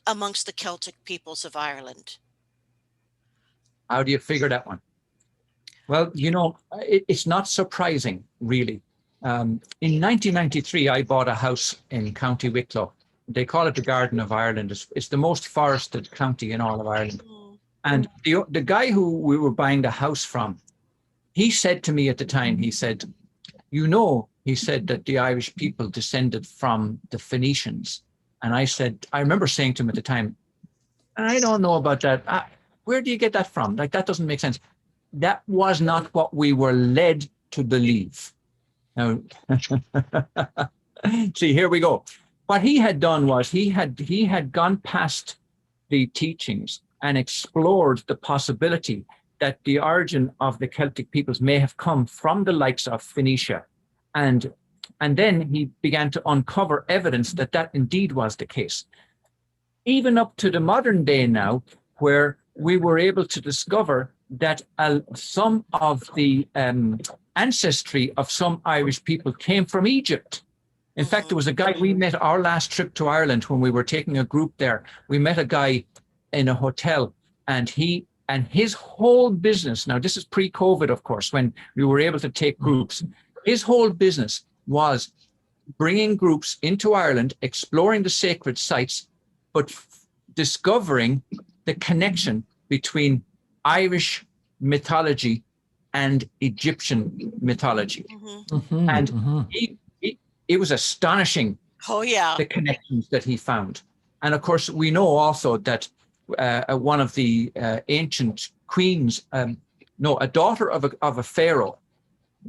amongst the Celtic peoples of Ireland. How do you figure that one? Well, it's not surprising, really. In 1993, I bought a house in County Wicklow. They call it the Garden of Ireland. It's the most forested county in all of Ireland. And the guy who we were buying the house from, he said to me at the time, he said, he said that the Irish people descended from the Phoenicians. And I remember saying to him at the time, I don't know about that. Where do you get that from? Like, that doesn't make sense. That was not what we were led to believe. Now, see, here we go. What he had done was he had gone past the teachings and explored the possibility that the origin of the Celtic peoples may have come from the likes of Phoenicia. And then he began to uncover evidence that indeed was the case. Even up to the modern day now, where we were able to discover that some of the ancestry of some Irish people came from Egypt. In fact, there was a guy we met our last trip to Ireland when we were taking a group there. We met a guy in a hotel, and his whole business, now this is pre-COVID, of course, when we were able to take groups, his whole business was bringing groups into Ireland, exploring the sacred sites, but discovering the connection between Irish mythology and Egyptian mythology. And it was astonishing. Oh, yeah. The connections that he found. And of course, we know also that one of the ancient queens, a daughter of a pharaoh,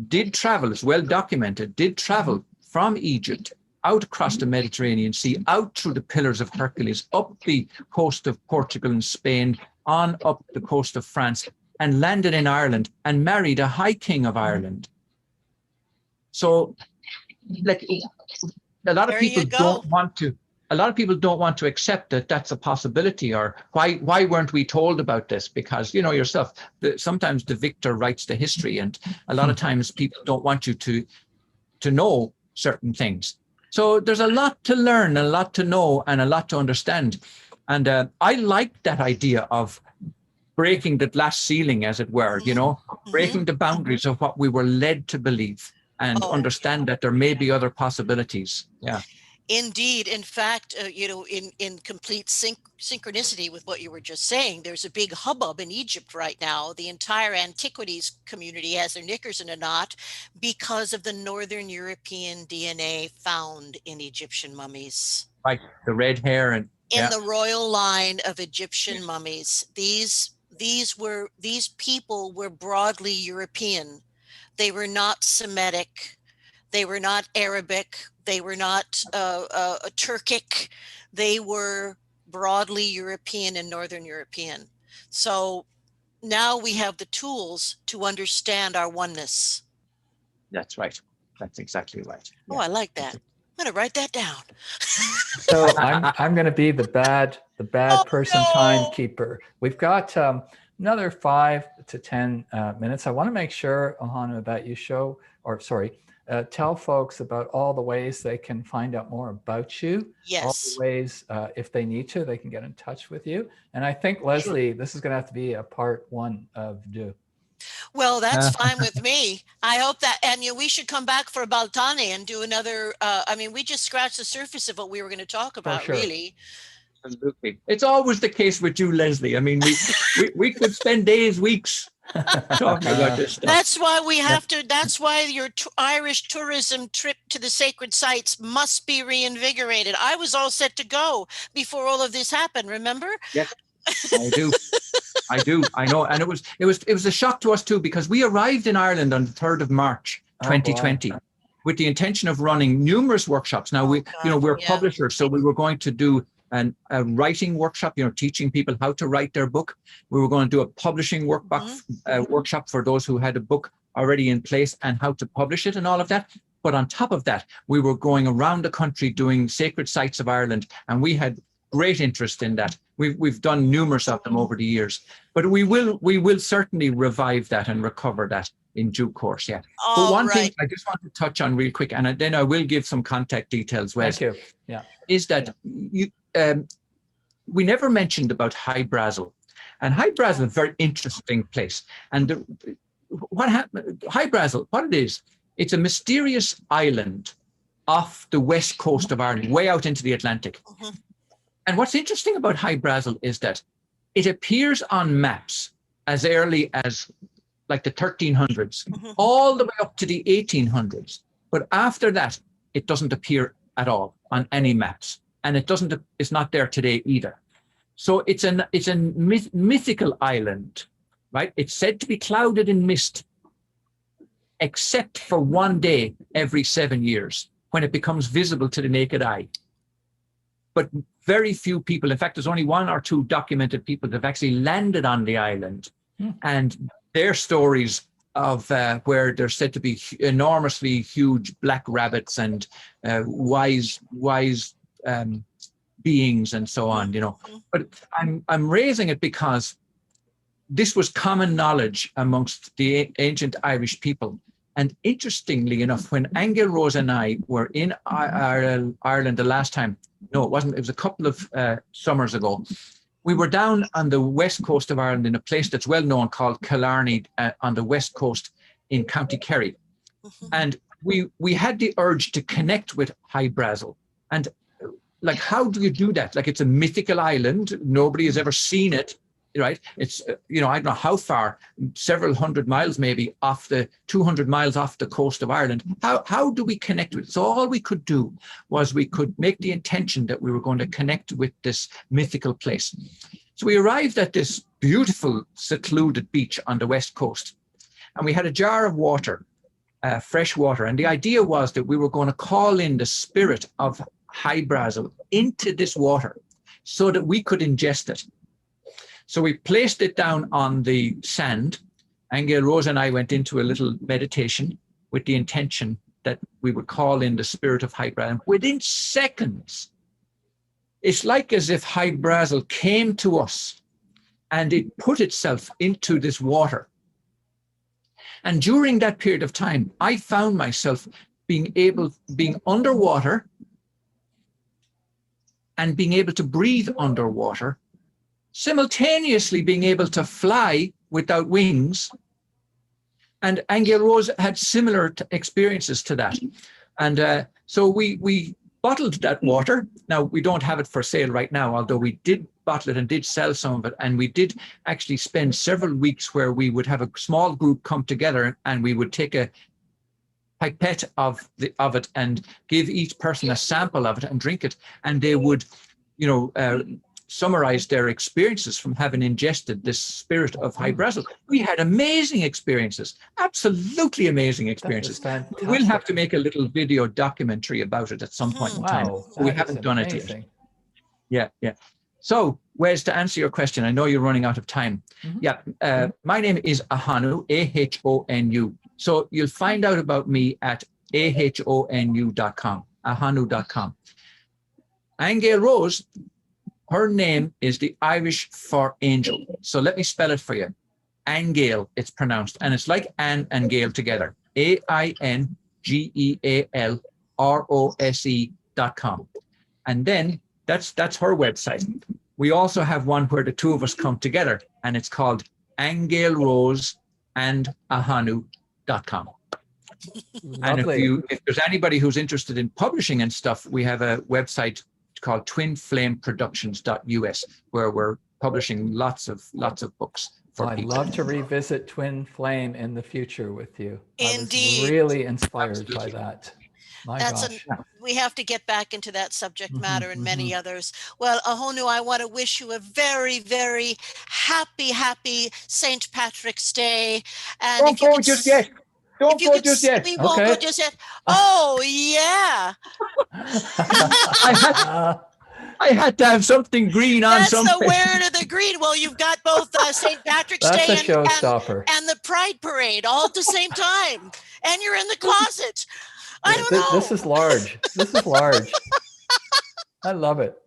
did travel, it's well documented, did travel from Egypt out across the Mediterranean Sea, out through the Pillars of Hercules, up the coast of Portugal and Spain, on up the coast of France, and landed in Ireland and married a high king of Ireland. So, like, a lot of people don't want to accept that that's a possibility, or why weren't we told about this? Because yourself, sometimes the victor writes the history, and a lot of times people don't want you to know certain things. So there's a lot to learn, a lot to know, and a lot to understand. And I like that idea of breaking the glass ceiling, as it were, breaking the boundaries of what we were led to believe, and understand that there may be other possibilities. Yeah. Indeed. In fact, in complete synchronicity with what you were just saying, there's a big hubbub in Egypt right now. The entire antiquities community has their knickers in a knot because of the Northern European DNA found in Egyptian mummies. Right, the red hair and in the royal line of Egyptian mummies. These people were broadly European. They were not Semitic. They were not Arabic. They were not Turkic. They were broadly European and Northern European. So now we have the tools to understand our oneness. That's right. That's exactly right. Oh, I like that. I'm going to write that down. So I'm going to be the bad person timekeeper. We've got another 5 to 10 minutes. I want to make sure, Ahonu, that you tell folks about all the ways they can find out more about you. Yes. All the ways, if they need to, they can get in touch with you. And I think, Lesley, this is going to have to be a part 1 of Do. Well, that's fine with me. I hope that, and we should come back for Baltane and do another. We just scratched the surface of what we were going to talk about, really. Absolutely. It's always the case with you, Lesley. I mean, we could spend days, weeks talking about this stuff. That's why we have to. That's why your Irish tourism trip to the sacred sites must be reinvigorated. I was all set to go before all of this happened. Remember? Yes, I do. I know. And it was a shock to us too, because we arrived in Ireland on the 3rd of March, 2020. With the intention of running numerous workshops. Now we're publishers, so we were going to do a writing workshop, teaching people how to write their book. We were going to do a publishing workshop for those who had a book already in place and how to publish it and all of that. But on top of that, we were going around the country doing sacred sites of Ireland, and we had great interest in that. We've done numerous of them over the years, but we will certainly revive that and recover that in due course. Yeah. But one thing I just want to touch on real quick, and then I will give some contact details, Wes. Thank you. Yeah. Is that we never mentioned about High Brazil, and High Brazil is a very interesting place. And what happened? High Brazil, what it is, it's a mysterious island off the west coast of Ireland, way out into the Atlantic. And what's interesting about High Brazil is that it appears on maps as early as like the 1300s, all the way up to the 1800s. But after that, it doesn't appear at all on any maps. And it's not there today either. So it's a mythical island, right? It's said to be clouded in mist, except for one day every 7 years when it becomes visible to the naked eye. But very few people, in fact, there's only 1 or 2 documented people that have actually landed on the island. And their stories of where they're said to be enormously huge black rabbits and wise beings and so on, you know. But I'm raising it because this was common knowledge amongst the ancient Irish people. And interestingly enough, when Angel Rose and I were in Ireland the last time, no, it wasn't, it was a couple of summers ago, we were down on the west coast of Ireland in a place that's well known called Killarney on the west coast in County Kerry. And we had the urge to connect with High Brazil. And like, how do you do that? Like, it's a mythical island. Nobody has ever seen it, right? It's, you know, I don't know how far, several hundred miles, maybe 200 miles off the coast of Ireland. How do we connect with it? So all we could do was we could make the intention that we were going to connect with this mythical place. So we arrived at this beautiful secluded beach on the west coast, and we had a jar of water, fresh water. And the idea was that we were going to call in the spirit of High Brazil into this water so that we could ingest it. So we placed it down on the sand. Angel Rose and I went into a little meditation with the intention that we would call in the spirit of High Brazil. Within seconds, it's like as if High Brazil came to us and it put itself into this water. And during that period of time, I found myself being underwater and being able to breathe underwater, simultaneously being able to fly without wings. And Angel Rose had similar experiences to that. And so we bottled that water. Now, we don't have it for sale right now, although we did bottle it and did sell some of it. And we did actually spend several weeks where we would have a small group come together and we would take a pipette of it and give each person a sample of it and drink it. And they would, you know, summarize their experiences from having ingested this spirit of High Brazil. We had amazing experiences, absolutely amazing experiences. We'll have to make a little video documentary about it at some point in time. We haven't done it yet. Yeah. So, Wes, to answer your question, I know you're running out of time. My name is Ahonu, Ahonu. So you'll find out about me at ahonu.com, ahonu.com. Angel Rose, her name is the Irish for angel. So let me spell it for you. Angel, it's pronounced. And it's like Anne and Gail together. AINGEALROSE.com. And then that's her website. We also have one where the two of us come together, and it's called Angel Rose and Ahonu.com. And if there's anybody who's interested in publishing and stuff, we have a website called twinflameproductions.us where we're publishing lots of books for I'd people. love to revisit Twin Flame in the future with you. Indeed. I was really inspired by that. My gosh. We have to get back into that subject matter and many others. Well, Ahonu, I want to wish you a very, very happy St. Patrick's Day. And Don't go just yet. Don't go just yet. We won't go just yet. Oh, yeah. I had to have something green on That's something. the wearing of the green. Well, you've got both St. Patrick's That's Day a showstopper. and the Pride Parade all at the same time. And you're in the closet. I don't know. This is large. This is large. I love it.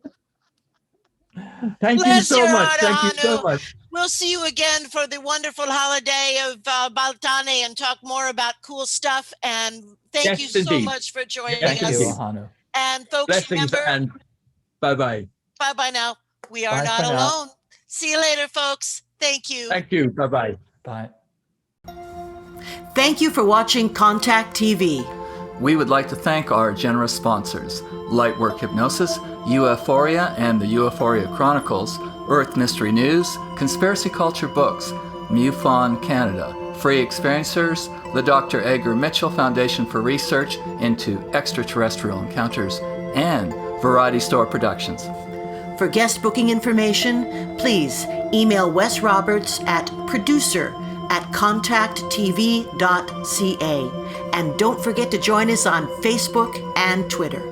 Thank you so much. Thank you so Ahonu. much. We'll see you again for the wonderful holiday of Baltane and talk more about cool stuff. And thank Yes, you so indeed. much for joining Thank us. Thank you, you. Ahonu. And folks, Blessings remember, and bye-bye. bye-bye now. We are Bye not for now. alone. See you later, folks. Thank you. Thank you. Bye-bye. Bye. Thank you for watching Contact TV. We would like to thank our generous sponsors, Lightwork Hypnosis, UFOria and the UFOria Chronicles, Earth Mystery News, Conspiracy Culture Books, MUFON Canada, Free Experiencers, the Dr. Edgar Mitchell Foundation for Research into Extraterrestrial Encounters, and Variety Store Productions. For guest booking information, please email Wes Roberts at producer@contacttv.ca. And don't forget to join us on Facebook and Twitter.